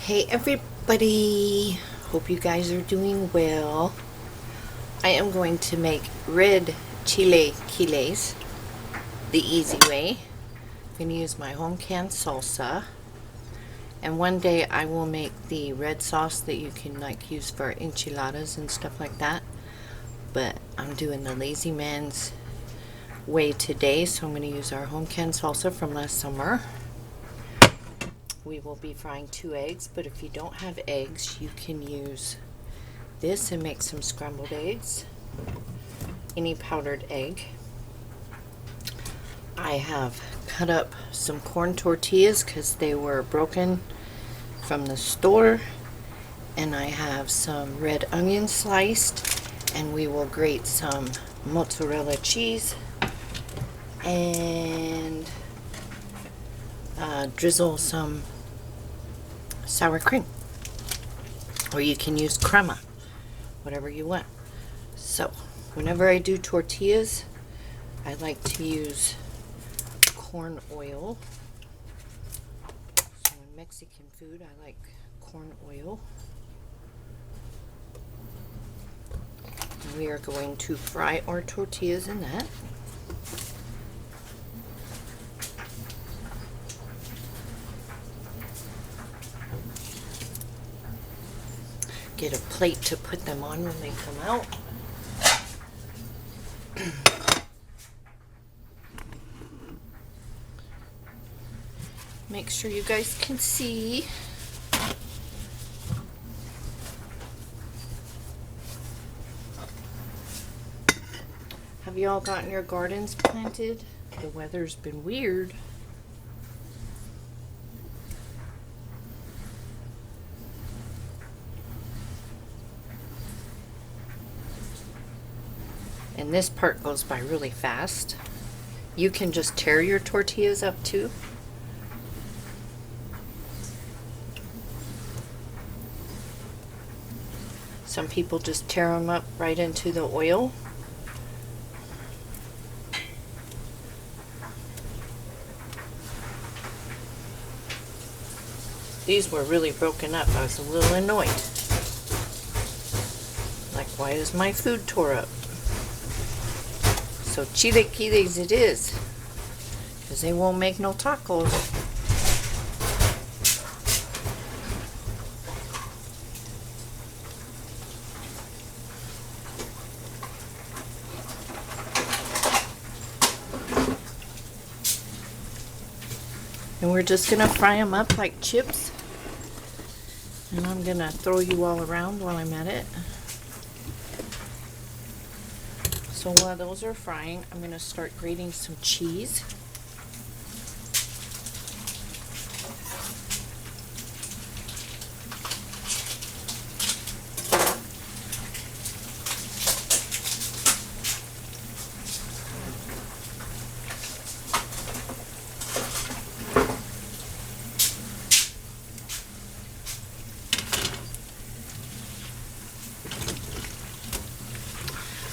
Hey everybody, hope you guys are doing well. I am going to make red chilaquiles the easy way. I'm going to use my home canned salsa, and one day I will make the red sauce that you can use for enchiladas and stuff like that, but I'm doing the lazy man's way today, so I'm going to use our home canned salsa from last summer. We will be frying 2 eggs, but if you don't have eggs, you can use this and make some scrambled eggs. Any powdered egg. I have cut up some corn tortillas because they were broken from the store, and I have some red onion sliced, and we will grate some mozzarella cheese and drizzle some sour cream, or you can use crema, whatever you want. So whenever I do tortillas, I like to use corn oil. So in Mexican food, I like corn oil. And we are going to fry our tortillas in that. Get a plate to put them on when they come out. Make sure you guys can see. Have you all gotten your gardens planted? The weather's been weird. And this part goes by really fast. You can just tear your tortillas up too. Some people just tear them up right into the oil. These were really broken up. I was a little annoyed. Like, why is my food tore up? So chilaquiles it is, because they won't make no tacos. And we're just going to fry them up like chips. And I'm going to throw you all around while I'm at it. So while those are frying, I'm going to start grating some cheese.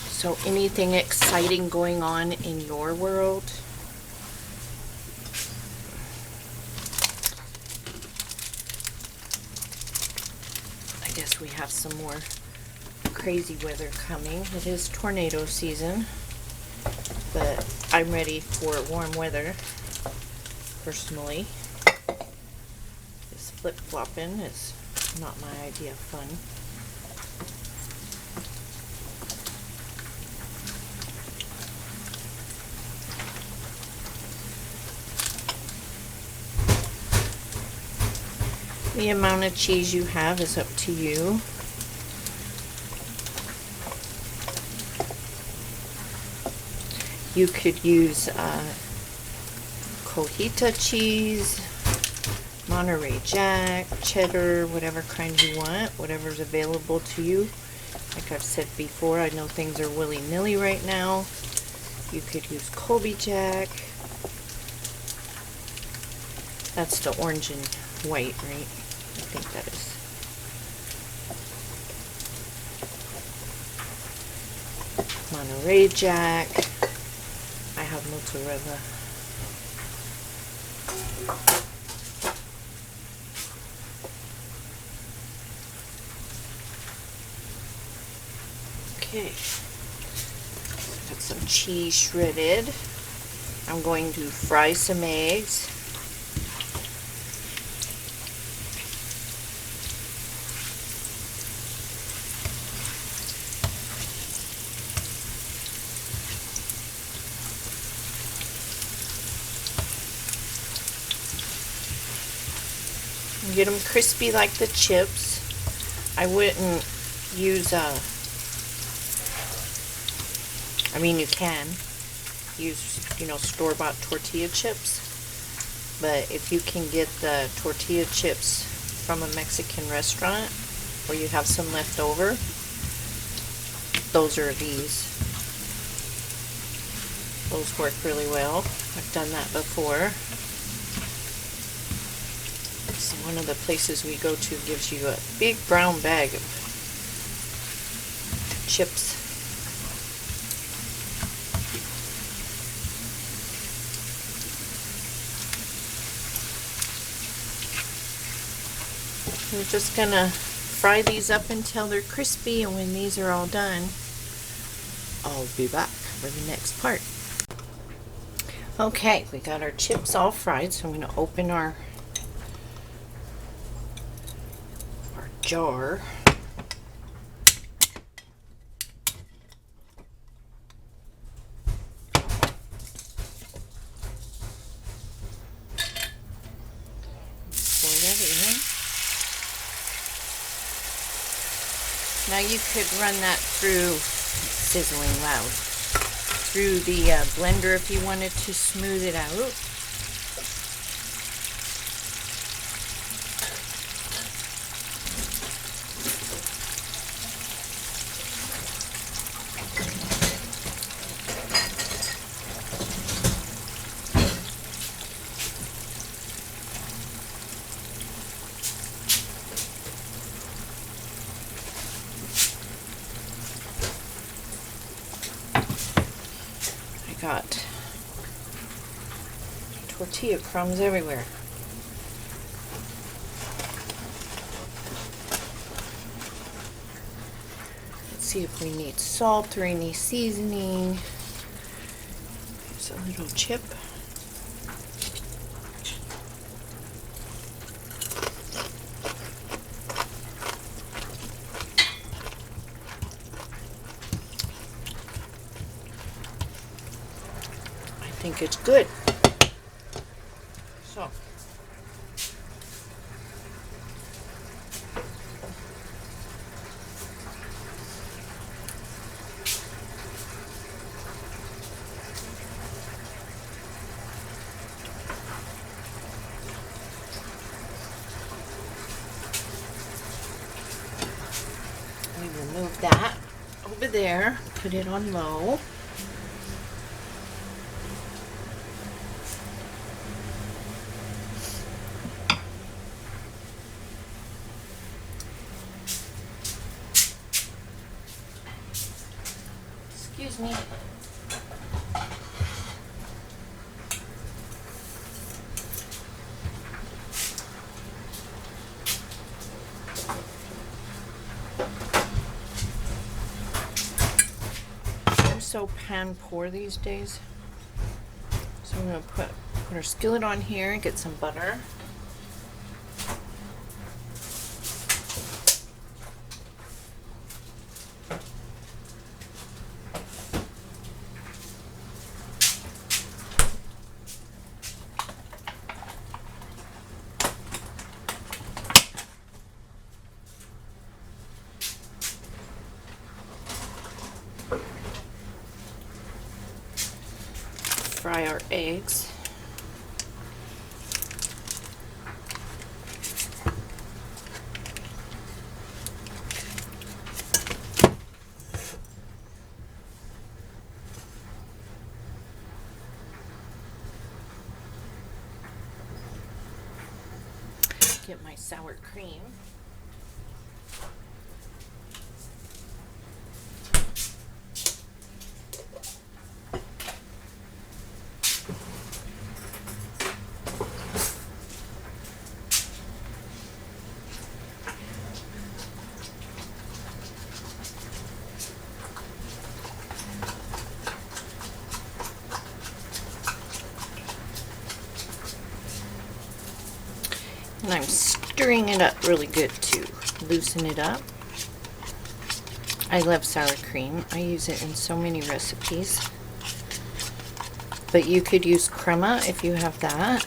So anything exciting going on in your world? I guess we have some more crazy weather coming. It is tornado season, but I'm ready for warm weather, personally. This flip-flopping is not my idea of fun. The amount of cheese you have is up to you. You could use cojita cheese, Monterey Jack, cheddar, whatever kind you want, whatever's available to you. Like I've said before, I know things are willy-nilly right now. You could use Colby Jack. That's the orange and white, right? I think that is. Monterey Jack. I have mozzarella. Okay, got some cheese shredded. I'm going to fry some eggs. Get them crispy like the chips. I wouldn't use I mean, you can use, you know, store-bought tortilla chips, but if you can get the tortilla chips from a Mexican restaurant where you have some left over, those are these. Those work really well. I've done that before. So one of the places we go to gives you a big brown bag of chips. We're just gonna fry these up until they're crispy, and when these are all done, I'll be back for the next part. Okay, we got our chips all fried, so I'm gonna open our jar. Pour that in. Now you could run that through, sizzling loud, through the blender if you wanted to smooth it out. Got tortilla crumbs everywhere. Let's see if we need salt or any seasoning. There's a little chip. I think it's good. So we remove that over there, put it on low. Excuse me. I'm so pan poor these days. So I'm going to put our skillet on here and get some butter. Fry our eggs. Get my sour cream. And I'm stirring it up really good to loosen it up. I love sour cream. I use it in so many recipes. But you could use crema if you have that.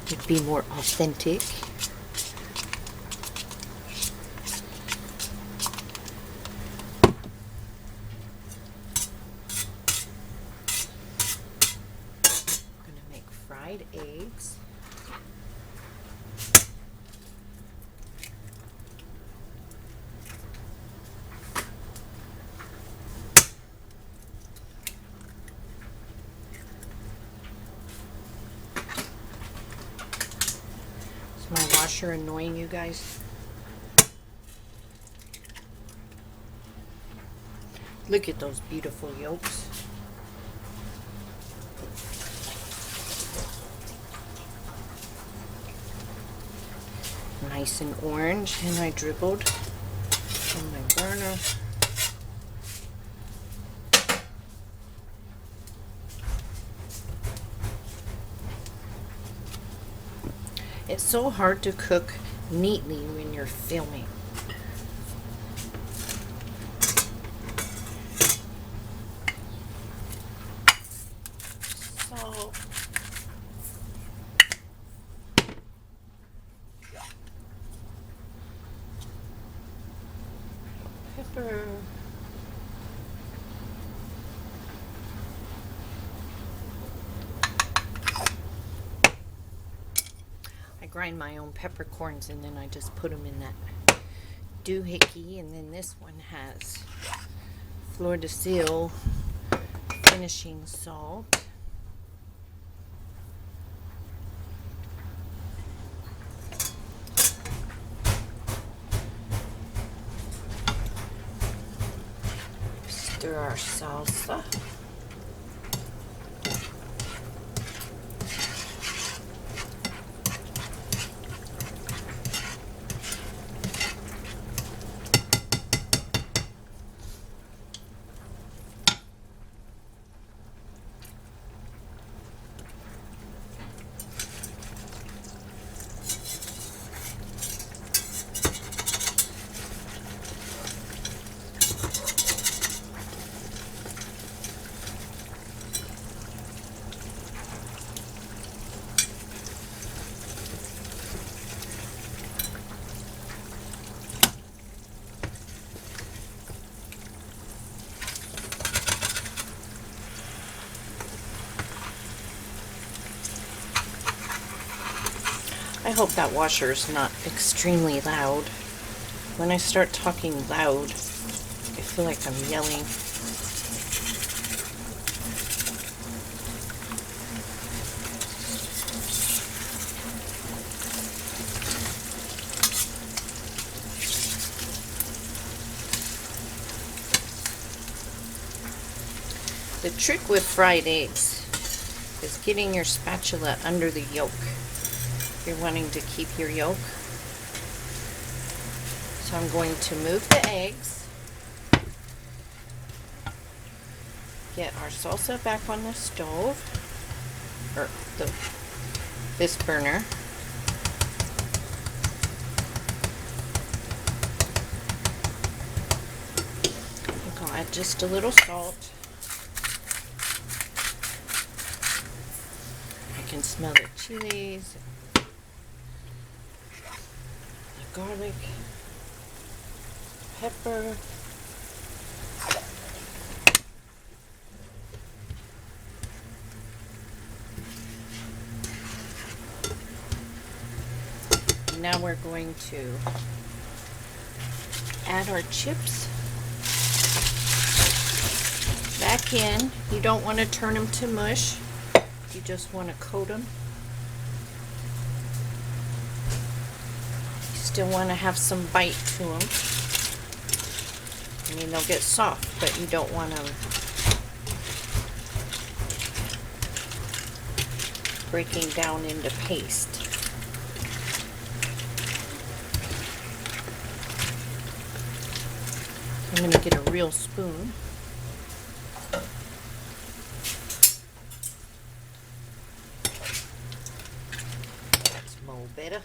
It'd be more authentic. I'm going to make fried eggs. Is my washer annoying you guys? Look at those beautiful yolks. Nice and orange, and I dribbled on my burner. It's so hard to cook neatly when you're filming. Salt. Pepper. I grind my own peppercorns and then I just put them in that doohickey, and then this one has Fleur de Sel finishing salt. Stir our salsa. I hope that washer is not extremely loud. When I start talking loud, I feel like I'm yelling. The trick with fried eggs is getting your spatula under the yolk. You're wanting to keep your yolk. So I'm going to move the eggs, get our salsa back on the stove, or this burner. I think I'll add just a little salt. I can smell the chilies, garlic, pepper, now we're going to add our chips back in. You don't want to turn them to mush, you just want to coat them. Still want to have some bite to them. I mean, they'll get soft, but you don't want them breaking down into paste. I'm going to get a real spoon. That's Mo Bear. later.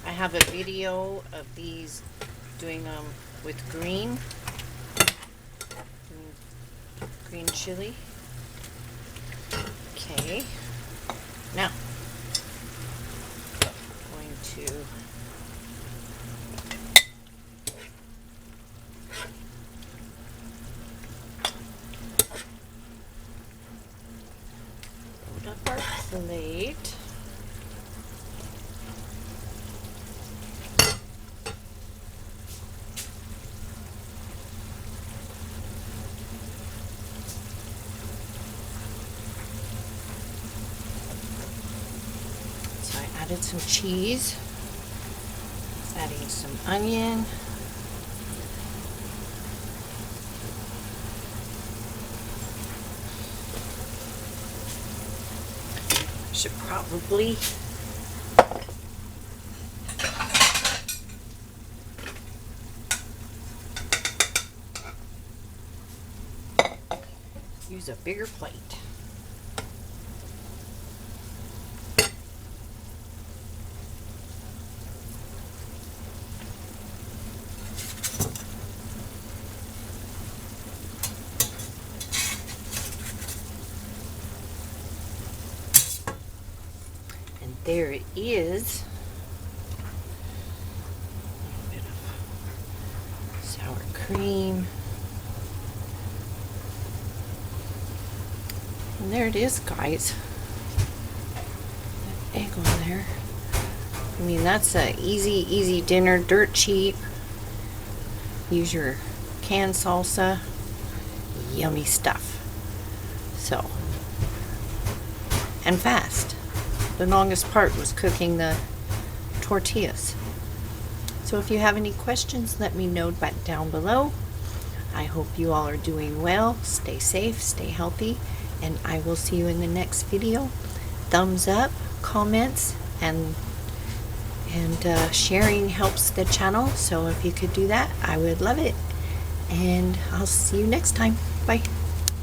I have a video of these doing them with green chili. Okay, now I'm going to load up our plate. Added some cheese, adding some onion, should probably use a bigger plate. There it is. A little bit of sour cream. And there it is, guys. That egg on there. I mean, that's a easy dinner, dirt cheap. Use your canned salsa. Yummy stuff. So, and fast. The longest part was cooking the tortillas. So if you have any questions, let me know down below. I hope you all are doing well. Stay safe, stay healthy, and I will see you in the next video. Thumbs up, comments, and sharing helps the channel. So if you could do that, I would love it. And I'll see you next time. Bye.